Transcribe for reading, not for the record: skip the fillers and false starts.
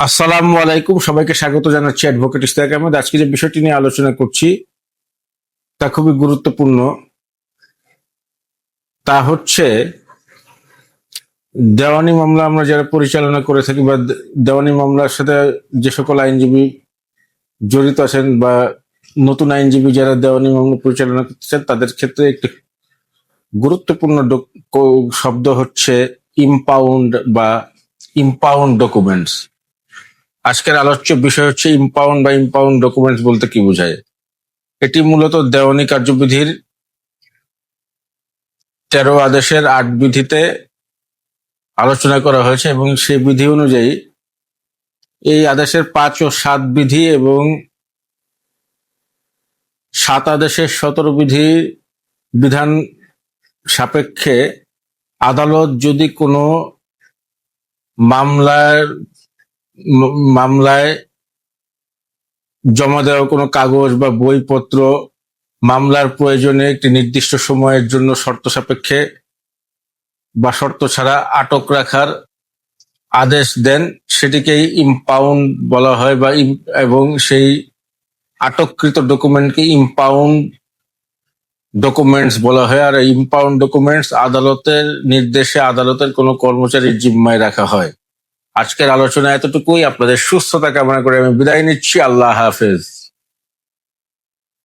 আসসালামু আলাইকুম, সবাইকে স্বাগত জানাচ্ছি অ্যাডভোকেট ইশতিয়াক আহমেদ। আজকে যে বিষয়টি নিয়ে আলোচনা করছি তা খুবই গুরুত্বপূর্ণ। তা হচ্ছে দেওয়ানি মামলা আমরা যারা পরিচালনা করে থাকি বা দেওয়ানি মামলার সাথে যে সকল আইনজীবী জড়িত আছেন বা নতুন আইনজীবী যারা দেওয়ানি মামলা পরিচালনা করতেছেন তাদের ক্ষেত্রে একটি গুরুত্বপূর্ণ শব্দ হচ্ছে ইম্পাউন্ড বা ইম্পাউন্ড ডকুমেন্টস। আজকের আলোচ্য বিষয় হচ্ছে ইম্পাউন্ড ডকুমেন্টস বলতে কি বোঝায়। এটি মূলত দেওয়ানি কার্যবিধির 13 আদেশের 8 বিধিতে আলোচনা করা হয়েছে এবং সেই বিধি অনুযায়ী এই আদেশের 5 ও 7 বিধি এবং 7 আদেশের 17 বিধান সাপেক্ষে আদালত যদি কোনো মামলায় জমা দেওয়া কোনো কাগজ বা বইপত্র মামলার প্রয়োজনে একটি নির্দিষ্ট সময়ের জন্য শর্ত সাপেক্ষে বা শর্ত ছাড়া আটক রাখার আদেশ দেন, সেটিকেই ইম্পাউন্ড বলা হয় এবং সেই আটককৃত ডকুমেন্টকে ইম্পাউন্ড ডকুমেন্টস বলা হয়। আর ইম্পাউন্ড ডকুমেন্টস আদালতের নির্দেশে আদালতের কোনো কর্মচারীর জিম্মায় রাখা হয়। আজকের আলোচনা এতটুকুই। আপনাদের সুস্থতা কামনা করে আমি বিদায় নিচ্ছি। আল্লাহ হাফেজ।